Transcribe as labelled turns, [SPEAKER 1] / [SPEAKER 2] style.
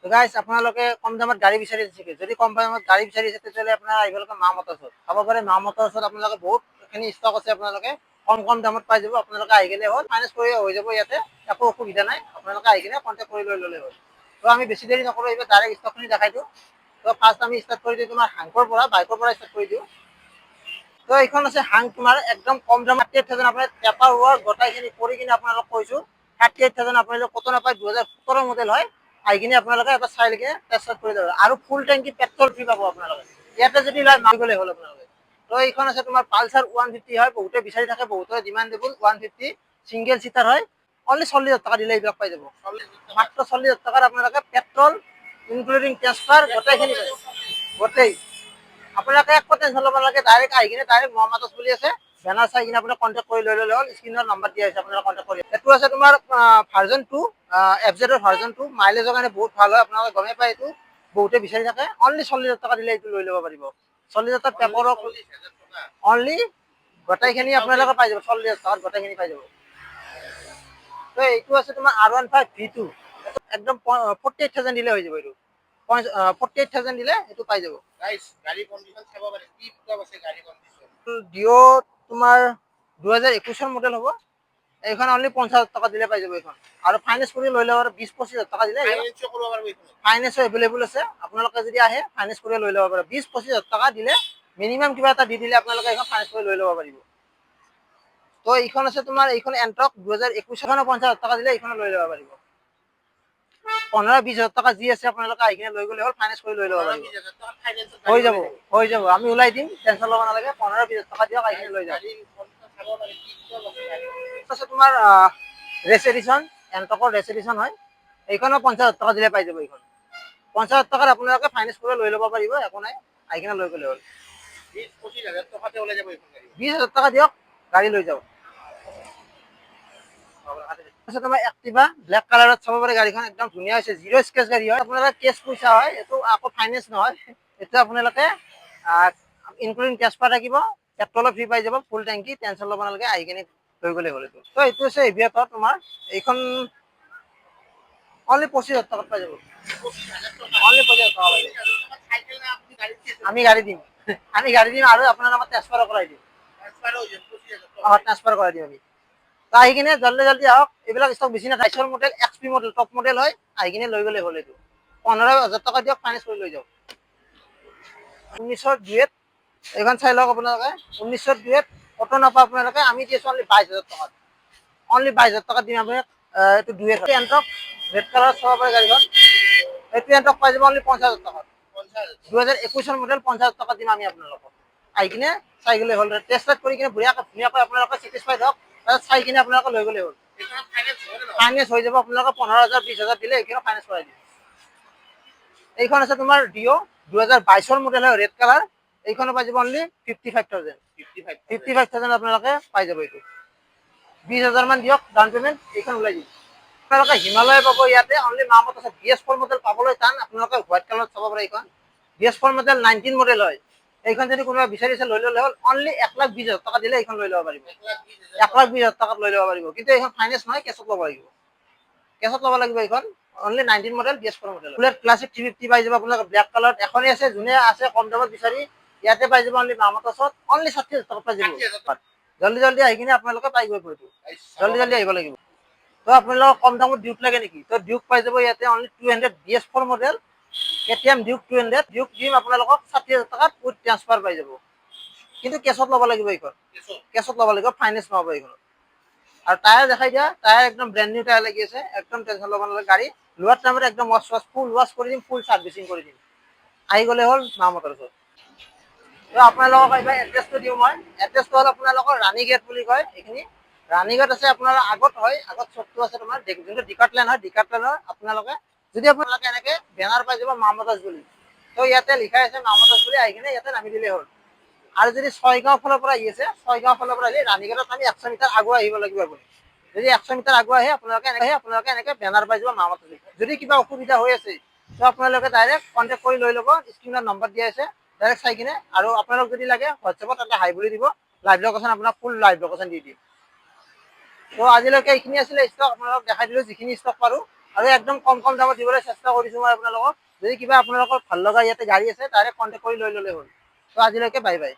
[SPEAKER 1] তো গাইজ আপোনালোকে কম দামত গাড়ী বিচাৰি আছে, যদি কম দামত গাড়ী বিচাৰি আছে তেতিয়াহ'লে আপোনাৰ আহিব লাগে মা মটৰ্ছত। চাব পাৰে মা মটৰ্ছত আপোনালোকে বহুতখিনি ষ্টক আছে, আপোনালোকে কম দামত পাই যাব। আপোনালোকে আহি গ'লে হ'ল, ফাইনেন্স কৰি হৈ যাব ইয়াতে, একো অসুবিধা নাই। আপোনালোকে আহি কিনে কণ্টেক্ট কৰি লৈ ল'লে হ'ল। তো আমি বেছি দেৰি নকৰোঁ, এইবাৰ ডাইৰেক্ট ষ্টকখিনি দেখাই দিওঁ। তো ফাৰ্ষ্ট আমি ষ্টাৰ্ট কৰি দিওঁ তোমাৰ হাংকৰ পৰা, বাইকৰ পৰা ষ্টাৰ্ট কৰি দিওঁ। তো এইখন আছে হাং, তোমাৰ একদম কম দামত 38,000 আপোনাৰ পেপাৰ ৱৰ্ক গোটাইখিনি কৰি কিনে আপোনালোক কৈছোঁ 38,000 আপোনালোকে কত নাপায়। 2017 মডেল হয়। আহি কিনে আপোনালোকে এবাৰ চাই লৈকে টেষ্ট কৰি ল'ব আৰু ফুল টেংকি পেট্ৰল ফ্ৰী পাব আপোনালোকে। ইয়াতে যদি লয় মাৰিবলৈ হ'ল আপোনালোকে। তো এইখন আছে তোমাৰ পালচাৰ 150 হয়, বহুতে বিচাৰি থাকে, বহুতে ডিমাণ্ডেবল 150 ছিংগল চিটাৰ হয়। অনলি 40,000 টকা দিলে এইবিলাক পাই যাব। মাত্ৰ 40,000 টকাত আপোনালোকে পেট্ৰল ইনক্লুডিং ট্ৰেন্সফাৰ গোটেইখিনি গোটেই আপোনালোকে একো টেনশ্যন ল'ব নালাগে। ডাইৰেক্ট আহি কিনে ডাইৰেক্ট মা মটৰ্ছ বুলি আছে, বেনাৰ চাই কিনে আপোনাক কণ্টেক্ট কৰি লৈ ল'লে হ'ল। স্ক্ৰীনৰ নম্বৰ দিয়া হৈছে, আপোনালোকে কণ্টেক্ট কৰি। এইটো আছে তোমাৰ ভাৰ্জন 2, FZ ভাৰ্জন 2, মাইলেজৰ কাৰণে বহুত ভাল হয়। আপোনালোকে গমেই পায়, এইটো বহুতে বিচাৰি থাকে। অনলি 40,000 টকা দিলে এইটো লৈ ল'ব পাৰিব। 40,000 টকা পেপাৰৰ অনলি গোটেইখিনি আপোনালোকে পাই যাব। 40,000 টকাত গোটেইখিনি পাই যাব। তো এইটো আছে তোমাৰ R15 V2, একদম 48,000 দিলে হৈ যাব। এইটো 48,000 দিলে এইটো পাই যাব।
[SPEAKER 2] গাড়ী কণ্ডিশ্যন চাব পাৰে, কি টপ আছে গাড়ী কণ্ডিশ্যন।
[SPEAKER 1] ডিঅ' তোমাৰ 2021 মডেল হ'ব। এইখন অনলি 50,000 টকা দিলে পাই যাব এইখন। আৰু ফাইনেন্স কৰি লৈ ল'ব, 20-25,000 টকা দিলে ফাইনেন্সো এভেইলেবল আছে। আপোনালোকে যদি আহে ফাইনেন্স কৰি লৈ ল'ব পাৰে। 20-25,000 টকা দিলে মিনিমাম কিবা এটা দি দিলে আপোনালোকে এইখন ফাইনেন্স কৰি লৈ ল'ব পাৰিব। তো এইখন আছে তোমাৰ, এইখন এণ্ট্ৰক 2021 50,000 টকা দিলে এইখন লৈ ল'ব পাৰিব। 15-20,000 টকা যি আছে আপোনালোকে আহি কিনে লৈ গ'লে হ'ল, ফাইনেন্স কৰি লৈ ল'ব পাৰিব। হৈ যাব, হৈ যাব, আমি ওলাই দিম, টেনশ্যন ল'ব নালাগে। 15-20,000 টকা দিয়ক, আহি কিনে লৈ যাওক। আছে তোমাৰ ৰেচ এডিশ্যন, এণ্ট্ৰকৰ ৰেচ এডিশ্যন হয়। এইখনো 50,000 টকা দিলে পাই যাব। এইখন 50,000 টকাত আপোনালোকে ফাইনেন্স কৰি লৈ ল'ব পাৰিব, একো নাই। আহি কিনে লৈ গ'লে হ'ল।
[SPEAKER 2] 20-25,000 টকাতে ওলাই যাব এইখন গাড়ী।
[SPEAKER 1] 20,000 টকা দিয়ক, গাড়ী লৈ যাওক। তোমাৰ এক্টিভা ব্লেক কালাৰত চাব পাৰে, গাড়ীখন একদম ধুনীয়া হৈছে। জিৰ' স্ক্ৰেচ গাড়ী হয়। আপোনালোকে কেছ পইচা হয়, এইটো আকৌ ফাইনেন্স নহয়। এইটো আপোনালোকে ইনক্লুডিং ট্ৰেন্সফাৰ থাকিব, পেট্ৰলৰ ফ্ৰী পাই যাব, ফুল টেংকি, টেনশ্যন ল'ব নালাগে। আহি কিনে লৈ গ'লে হ'ল। এইটো তো এইটো আছে এভিয়েটৰ, তোমাৰ এইখন অনলি 25,000 টকাত পাই যাব। অনলি 25,000 টকা পাই যাব। আমি গাড়ী দিম, আমি গাড়ী দিম আৰু আপোনাৰ নামত ট্ৰেন্সফাৰো কৰাই দিম। ট্ৰান্সফাৰ কৰাই দিম আমি। তো আহি কিনে জল্দি জল্দি আহক, এইবিলাক ষ্টক বেছি নাথাকে। 22 model XP model, top model হয়। আহি কিনে লৈ গ'লে হ'ল। এইটো 15,000 টকা দিয়ক, ফাইনেন্স কৰি লৈ যাওক। 1900 ডুৱেট, এইখন চাই লওক আপোনালোকে। 1900 ডুৱেট অটো নাপায় আপোনালোকে, আমি দি আছোঁ অনলি 22,000 টকাত। অনলি 22,000 টকাত দিম আপোনাক। এইটো ডুৱেট এণ্ট্ৰক ৰেড কালাৰত চাব পাৰে গাড়ীখন। এইটো এণ্ট্ৰক পাই যাব অনলি 50,000 টকাত। 2021 মডেল, 50,000 টকা দিম আমি আপোনালোকক। আহি কিনে চাই গ'লে হ'ল। টেষ্ট ৰাইড কৰি কিনে ধুনীয়াকৈ আপোনালোকে ছেটিছফাইড হওক, তাৰপিছত চাই কিনে আপোনালোকে লৈ গ'লে হ'ল। ফাইনেন্স হৈ যাব। আপোনালোকে 15,000 20,000 দিলে এইখিনি ফাইনেন্স কৰাই দিম। এইখন আছে তোমাৰ ডিঅ' 2022 মডেল হয়, ৰেড কালাৰ। এইখনো পাই যাব অনলি 55,000। 55,000 আপোনালোকে পাই যাব। এইটো 20,000 মান দিয়ক ডাউন পেমেণ্ট, এইখন ওলাই দিম। আপোনালোকে হিমালয় পাব ইয়াতে, অনলি মা মটৰ্ছ। BS4 মডেল পাবলৈ টান, আপোনালোকে হোৱাইট কালাৰত চাব পাৰে। এইখন BS4 মডেল 19 মডেল হয়। এইখন যদি কোনোবা বিচাৰিছে লৈ ল'লে হ'ল। অনলি 1,20,000 টকা দিলে এইখন লৈ ল'ব পাৰিব। 1,20,000 টকাত লৈ ল'ব পাৰিব। কিন্তু এইখন ফাইনেন্স নহয়, কেছত ল'ব লাগিব। কেছত ল'ব লাগিব এইখন। Only 19 model, BS4 model. Bullet classic 350 পাই যাব আপোনালোকে ব্লেক কালাৰত। এখনেই আছে, যোনে আছে কম দামত বিচাৰি ইয়াতে পাই যাব। অনলি মা মটৰ্ছত অনলি 60,000 টকাত পাই যাব। জল্দি জল্দি আহি কিনে আপোনালোকে পাই গ'ল। জল্দি জল্দি আহিব লাগিব। তো আপোনালোকক কম দামত ডিউক লাগে নেকি? তো ডিউক পাই যাব ইয়াতে only 200 BS4 model, KTM Duke 200। Duke দিম আপোনালোকক 60,000 টকাত উইথ ট্ৰান্সফাৰ পাই যাব। কিন্তু কেছত ল'ব লাগিব এইখন, কেছত ল'ব লাগিব, ফাইনেন্স নহ'ব এইখন। আৰু টায়াৰ দেখাই দিয়া, টায়াৰ একদম ব্ৰেণ্ড নিউ টায়াৰ লাগি আছে। একদম টেনশ্যন ল'ব নালাগে। গাড়ী লোৱাৰ টাইমত একদম ফুল ৱাছ কৰি দিম, ফুল ছাৰ্ভিচিং কৰি দিম। আহি গ'লে হ'ল মা মটৰ্ছত। তো আপোনালোকক এইবাৰ এড্ৰেছটো দিওঁ মই। এড্ৰেছটো হ'ল আপোনালোকৰ ৰাণী গেট বুলি কয়। এইখিনি ৰাণী গেট আছে আপোনাৰ আগত হয়, আগত চকটো আছে তোমাৰ, যোনটো ডিকাৰ্টলেণ্ড হয়। ডিকাৰ্টলেণ্ডৰ আপোনালোকে যদি আপোনালোকে এনেকৈ বেনাৰ পাই যাব মা মটৰ্ছ বুলি, তো ইয়াতে লিখাই আছে মা মটৰ্ছ বুলি, আহি কিনে ইয়াতে নামি দিলেই হ'ল। আৰু যদি ছয়গাঁও ফালৰ পৰা আহি আছে, ছয়গাঁও ফালৰ পৰা আহিলে ৰাণী গেটত আমি 100 মিটাৰ আগুৱাই আহিব লাগিব। আপুনি যদি 100 মিটাৰ আগুৱাই আহে, আপোনালোকে এনেকৈ বেনাৰ পাই যাব মা মটৰ্ছ। যদি কিবা অসুবিধা হৈ আছে, তো আপোনালোকে ডাইৰেক্ট কণ্টেক্ট কৰি লৈ ল'ব। স্ক্ৰীনত নম্বৰ দিয়া আছে, ডাইৰেক্ট চাই কিনে। আৰু আপোনালোক যদি লাগে হোৱাটছএপত তাতে হাই বুলি দিব, লাইভ লোকেশ্যন আপোনাক ফুল লাইভ লোকেশ্যন দি দিম। তো আজিলৈকে এইখিনি আছিলে ষ্টক, আপোনালোকক দেখাই দিলোঁ যিখিনি ষ্টক পাৰোঁ। আৰু একদম কম দামত দিবলৈ চেষ্টা কৰিছোঁ মই আপোনালোকক। যদি কিবা আপোনালোকৰ ভাল লগা ইয়াতে গাড়ী আছে ডাইৰেক্ট কণ্টেক্ট কৰি লৈ ল'লে হ'ল। তো আজিলৈকে বাই বাই।